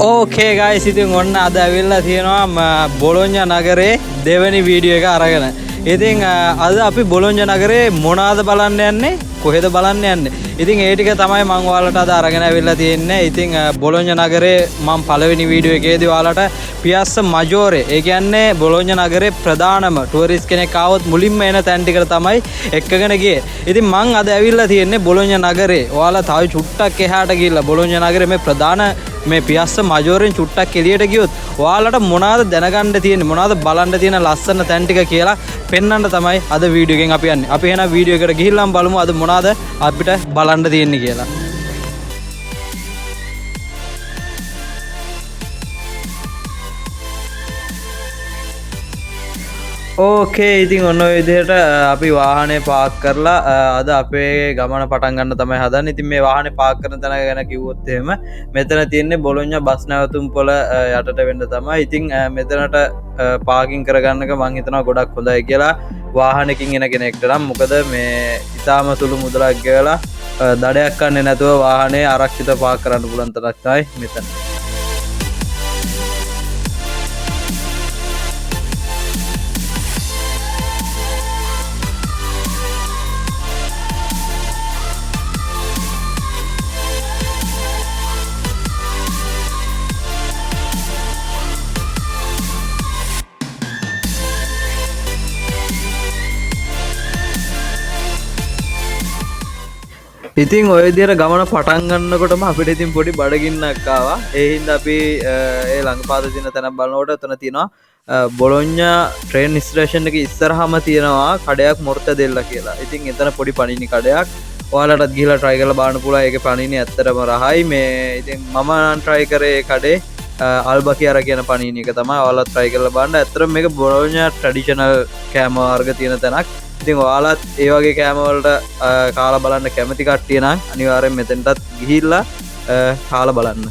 ඕකේ guys ඉතින් ඔන්න අද ඇවිල්ලා තියෙනවා බොලොඤ්ඤා නගරේ දෙවෙනි වීඩියෝ එක අරගෙන. ඉතින් අද අපි බොලොඤ්ඤා නගරේ මොනවාද බලන්න යන්නේ කොහෙද බලන්න යන්නේ. ඉතින් ඒ ටික තමයි මම ඔයාලට අද අරගෙන ඇවිල්ලා තියෙන්නේ. ඉතින් බොලොඤ්ඤා නගරේ මම පළවෙනි වීඩියෝ එකේදී ඔයාලට පියස්ස මජෝරේ ඒ කියන්නේ බොලොඤ්ඤා නගරේ ප්‍රධානම ටුවරිස්ට් කෙනෙක් ආවොත් මුලින්ම එන තැන් ටිකට තමයි එක්කගෙන ගියේ. ඉතින් මම අද ඇවිල්ලා තියෙන්නේ බොලොඤ්ඤා නගරේ. ඔයාලා තව චුට්ටක් එහාට ගිහිල්ලා බොලොඤ්ඤා නගරේ මේ ප්‍රධාන මේ පියස්ස මජෝරෙන් චුට්ටක් එළියට ගියොත් ඔයාලට මොනවාද දැනගන්න තියෙන්නේ මොනවාද බලන්න තියෙන ලස්සන තැන් ටික කියලා පෙන්වන්න තමයි අද වීඩියෝ එකෙන් අපි යන්නේ. අපි එහෙනම් වීඩියෝ එකට ගිහිල්ලාම බලමු අද මොනවාද අපිට බලන්න තියෙන්නේ කියලා. ඕකේ ඉතින් ඔන්න ඔය විදිහට අපි වාහනේ පාක් කරලා අද අපේ ගමන පටන් ගන්න තමයි හදන්නේ. ඉතින් මේ වාහනේ පාක් කරන තැන ගැන කිව්වොත් එහෙම මෙතන තියෙන්නේ බොලොඤ්ඤා බස් නැවතුම් පොළ යටට වෙන්න තමයි. ඉතින් මෙතනට පාකින් කරගන්නක මං හිතනවා ගොඩක් හොඳයි කියලා වාහනකින් එන කෙනෙක්ට නම්. මොකද මේ ඉතාම සුළු මුදලක් ගෙවලා දඩයක් ගන්නේ නැතුව වාහනේ ආරක්ෂිත පාක් කරන්න පුළුවන් තරක් තමයි මෙතන. ඉතින් ඔය විදිහට ගමන පටන් ගන්නකොටම අපිට ඉතින් පොඩි බඩගින්නක් ආවා. ඒ හින්දා අපි ඒ ළඟපාත තියෙන තැනක් බලනකොට එතන තියෙනවා බොලොඤ්ඤා ට්‍රේන් ස්ටේෂන් එකේ ඉස්සරහම තියෙනවා කඩයක් මොර්තදෙල්ලා කියලා. ඉතින් එතන පොඩි පණිනි කඩයක්. ඔයාලටත් ගිහලා try කරලා බලන්න පුළුවන්. ඒකේ පණිනි ඇත්තටම රහයි. මේ ඉතින් මම නම් try කරේ කඩේ අල්බකියාරා කියන පණිනි එක තමයි. ඔයාලත් try කරලා බලන්න. ඇත්තටම මේක බොලොඤ්ඤා ට්‍රැඩිෂනල් කෑම වර්ග තියෙන තැනක්. ඉතින් ඔයාලත් ඒ වගේ කෑම වලට කාලා බලන්න කැමති කට්ටිය නම් අනිවාර්යෙන් මෙතෙන්ටත් ගිහිල්ලා කාලා බලන්න.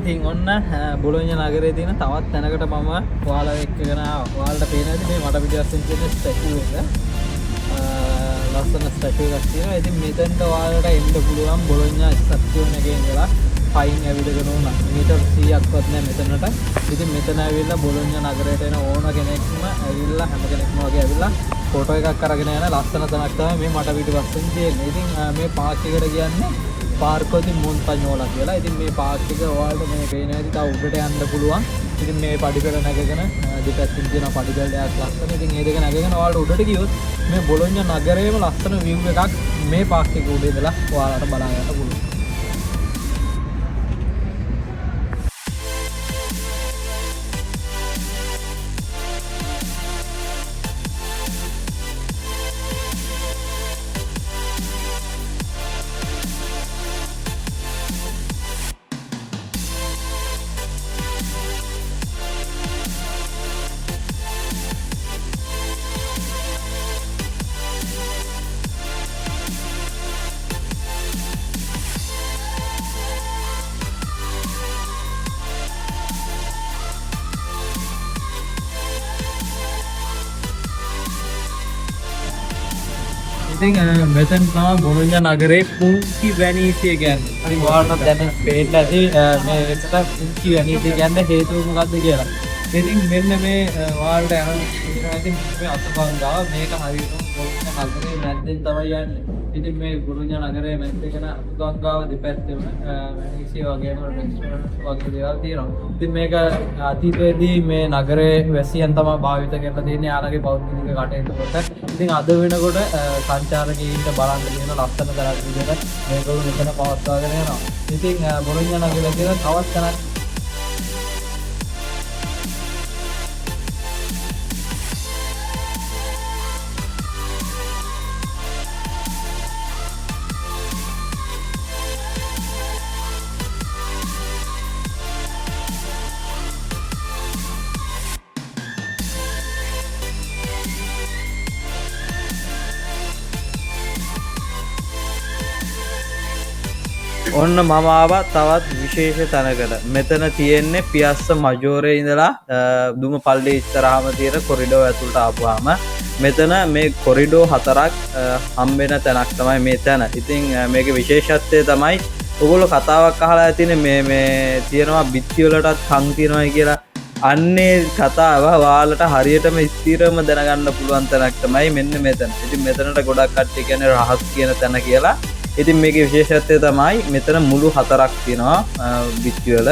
ඉතින් ඔන්න බොලොඤ්ඤා නගරේ තියෙන තවත් තැනකට මම ඔයාලා එක්කගෙන ආවා. ඔයාලට පේනවාද මේ මට පිටිපස්සෙන් තියෙන ස්ටැචු එක? ලස්සන ස්ටැචු එකක් තියෙනවා. ඉතින් මෙතෙන්ට ඔයාලට එන්න පුළුවන් බොලොඤ්ඤා ස්ටේෂන් එකේ ඉඳලා පයින් ඇවිදගෙන උනා මීටර් 100ක්වත් නැහැ මෙතනට. ඉතින් මෙතන ඇවිල්ලා බොලොඤ්ඤා නගරයට එන ඕන කෙනෙක්ම ඇවිල්ලා හැම කෙනෙක්ම වගේ ඇවිල්ලා ෆොටෝ එකක් අරගෙන යන ලස්සන තැනක් තමයි මේ මට පිටිපස්සෙන් තියෙන්නේ. ඉතින් මේ පාක් එකට කියන්නේ පාර්කෝ දී මොන්ටඤෝලා කියලා. ඉතින් මේ පාක් එක ඔයාලට මේ පේන ඇති තව උඩට යන්න පුළුවන්. ඉතින් මේ පඩිපෙළ නැගගෙන දෙපැත්තෙන් තියෙන පඩිපෙළ දෙකක් ලස්සන. ඉතින් මේ දෙක නැගගෙන ඔයාලට උඩට ගියොත් මේ බොලොඤ්ඤා නගරේම ලස්සන view එකක් මේ පාක් එක උඩ ඉඳලා ඔයාලට බලා ගන්න පුළුවන්. ඉතින් මෙතන තමයි බොලොඤ්ඤා නගරේ පුංචි වැනීසිය කියන්නේ. හරි ඔයාලට දැන් පේන්න ඇති මේ එතන පුංචි වැනීසිය කියන්නේ හේතුව මොකක්ද කියලා. ඉතින් මෙන්න මේ ඔයාලට යන ඉතින් මේ අතපංගාව මේක හරියටම බොලොඤ්ඤා නගරේ මැද්දෙන් තමයි යන්නේ. ඉතින් මේ බොලොඤ්ඤා නගරේ මැද්දේ කරන අතපංගාව දෙපැත්තෙම වැනීසිය වගේම රෙස්ටොරන්ට්ස් වගේ දේවල් තියෙනවා. ඉතින් මේක අතීතයේදී මේ නගරේ වැසියන් තමයි භාවිත කරලා තියෙන්නේ යාළගේ පෞද්ගලික කටයුතු කොට. ඉතින් අද වෙනකොට සංචාරකයන්ට බලන්න තියෙන ලස්සන තැනක් විදිහට මේගොල්ලෝ මෙතන පවත්වාගෙන යනවා. ඉතින් බොලොඤ්ඤා නගරේ තියෙන තවත් තැනක් ඔන්න මම ආවා තවත් විශේෂ තැනකට. මෙතන තියෙන්නේ පියස්ස මජෝරේ ඉඳලා දුම පල්ලේ ඉස්සරහම තියෙන කොරිඩෝ ඇතුළට ආපුවාම මෙතන මේ කොරිඩෝ 4ක් හම්බෙන තැනක් තමයි මේ තැන. ඉතින් මේකේ විශේෂත්වය තමයි ඔයගොල්ලෝ කතාවක් අහලා ඇතිනේ මේ තියෙනවා බිත්ති වලටත් කන් තියෙනවා කියලා. අන්නේ කතාව ඔයාලට හරියටම ස්ථිරව දැනගන්න පුළුවන් තැනක් තමයි මෙන්න මෙතන. ඉතින් මෙතනට ගොඩක් කට්ටිය කියන්නේ රහස් කියන තැන කියලා. ඉතින් මේකේ විශේෂත්වය තමයි මෙතන මුළු 4ක් තියෙනවා බිත්ති වල.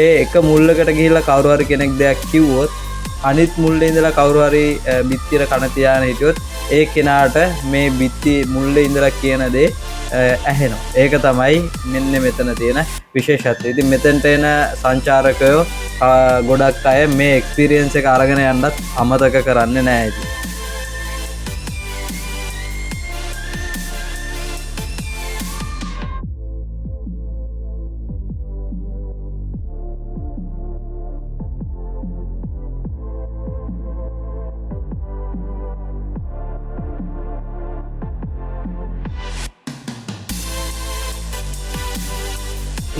ඒ එක මුල්ලකට ගිහිල්ලා කවුරු හරි කෙනෙක් දෙයක් කිව්වොත් අනිත් මුල්ලේ ඉඳලා කවුරු හරි බිත්තියට කන තියාගෙන හිටියොත් ඒ කෙනාට මේ බිත්ති මුල්ලේ ඉඳලා කියන දේ ඇහෙනවා. ඒක තමයි මෙන්න මෙතන තියෙන විශේෂත්වය. ඉතින් මෙතනට එන සංචාරකයෝ ගොඩක් අය මේ එක්ස්පීරියන්ස් එක අරගෙන යන්නත් අමතක කරන්නේ නැහැ. ඉතින්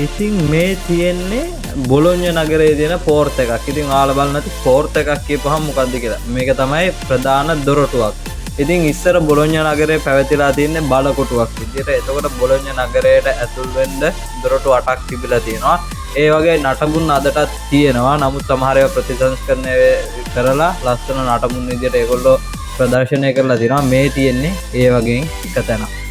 ඉතින් මේ තියෙන්නේ බොලොඤ්ඤ නගරයේ තියෙන පෝර්ට් එකක්. ඉතින් ඔයාලා බලන්න ඇති පෝර්ට් එකක් කියපුවහම මොකද්ද කියලා. මේක තමයි ප්‍රධාන දොරටුවක්. ඉතින් ඉස්සර බොලොඤ්ඤ නගරේ පැවතිලා තින්නේ බලකොටුවක් විදියට. එතකොට බොලොඤ්ඤ නගරයට ඇතුල් වෙන්න දොරටු 8ක් තිබිලා තියෙනවා. ඒ වගේ නටබුන් අදටත් තියෙනවා. නමුත් සමහර ඒවා ප්‍රතිසංස්කරණය කරලා ලස්සන නටබුන් විදියට ඒගොල්ලෝ ප්‍රදර්ශනය කරලා තියෙනවා. මේ තියෙන්නේ ඒ වගේ එක තැනක්.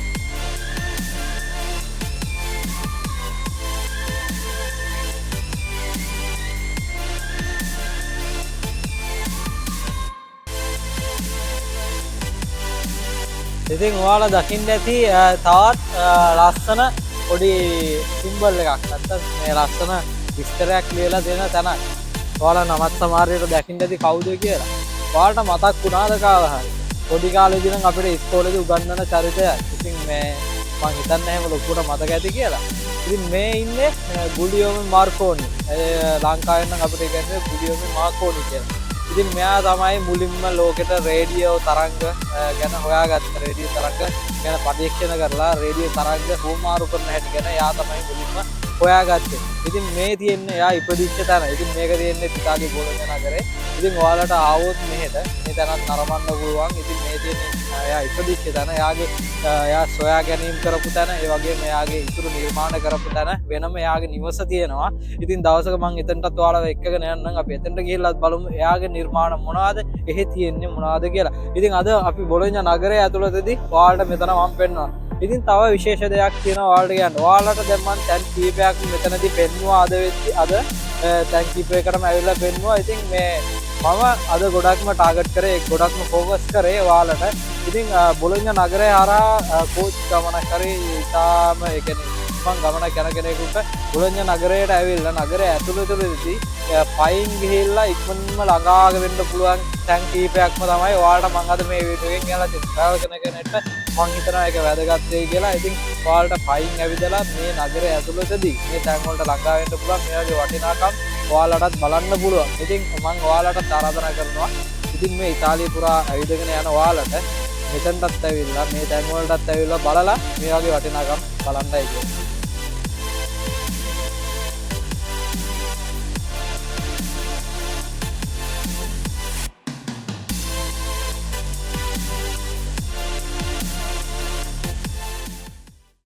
ඉතින් ඔයාලා දකින්න ඇති තවත් ලස්සන පොඩි සිම්බල් එකක්. නැත්තම් මේ ලස්සන විස්තරයක් ලියලා දෙන තැනක්. ඔයාලා නමත් සමහරවිට දකින්න ඇති කවුද කියලා. ඔයාලට මතක් වුණාද කාලා හරි? පොඩි කාලේදී නම් අපිට ඉස්කෝලේදී උගන්වන චරිතයක්. ඉතින් මේ මං හිතන්නේ එහෙම ලොකුට මතක ඇති කියලා. ඉතින් මේ ඉන්නේ ගුලියෝමි මාර්කෝනි. ලංකාවෙන් නම් අපිට කියන්නේ ගුලියෝමි මාර්කෝනි කියලා. ඉතින් මෙයා තමයි මුලින්ම ලෝකෙට රේඩියෝ තරංග ගැන හොයාගත්ත. රේඩියෝ තරංග ගැන පරීක්ෂණ කරලා රේඩියෝ තරංග හුවමාරු කරන හැටි ගැන එයා තමයි මුලින්ම හොයාගත්තේ. ඉතින් මේ තියෙන්නේ එයා ඉපදිච්ච තැන. ඉතින් මේක තියෙන්නේ ඉතාලියේ බොලොඤ්ඤ නගරේ. ඉතින් ඔයාලට ආවොත් මෙහෙට මේ තැනත් නරඹන්න පුළුවන්. ඉතින් මේ තියෙන්නේ එයා ඉපදිච්ච තැන. එයා සොයා ගැනීම කරපු තැන. ඒ වගේම එයාගේ ඉතුරු නිර්මාණ කරපු තැන. වෙනම එයාගේ නිවස තියෙනවා. ඉතින් දවසක මම එතනටත් ඔයාලව එක්කගෙන යන්නම්. අපි එතනට ගිහිල්ලා බලමු එයාගේ නිර්මාණ මොනවද, එහෙ තියෙන්නේ මොනවද කියලා. ඉතින් අද අපි බොලොඤ්ඤ නගරයේ ඇතුළතදී ඔයාලට මෙතන මම පෙන්වනවා. ඉතින් තව විශේෂ දෙයක් තියෙනවා ඔයාලට කියන්න. ඔයාලට දැන් මම තැන් කීපයක් මෙතනදී පෙන්වුවා. අද තැන් කීපයකටම ඇවිල්ලා පෙන්වුවා. ඉතින් මේ මම අද ගොඩක්ම ටාගට් කරේ, ගොඩක්ම ෆෝකස් කරේ ඔයාලට. ඉතින් බොලොඤ්ඤ නගරය හරහා කෝච් ගමනක් කරේ. ඉතාලම ඒ කියන්නේ මම ගමනක් යන කෙනෙකුට බොලොඤ්ඤ නගරයට ඇවිල්ලා නගරය ඇතුළතදී පයින් ගිහිල්ලා ඉක්මනටම ළඟාගෙන වෙන්න පුළුවන් තැන් කීපයක්ම තමයි ඔයාලට මම අද මේ වීඩියෝ එකෙන් කියලා ට්‍රැවල් කරන කෙනෙක්ට මම හිතනවා ඒක වැදගත් වෙයි කියලා. ඉතින් ඔයාලට පයින් ඇවිදලා මේ නගරය ඇතුළතදී මේ තැන් වලට ළඟා වෙන්න පුළුවන්. මේ වගේ වටිනාකම් ඔයාලටත් බලන්න පුළුවන්. ඉතින් මම ඔයාලටත් ආරාධනා කරනවා. ඉතින් මේ ඉතාලිය පුරා ඇවිදගෙන යන ඔයාලට මෙතනටත් ඇවිල්ලා මේ තැන් වලටත් ඇවිල්ලා බලලා මේ වගේ වටිනාකම් බලන්නයි කියන්නේ.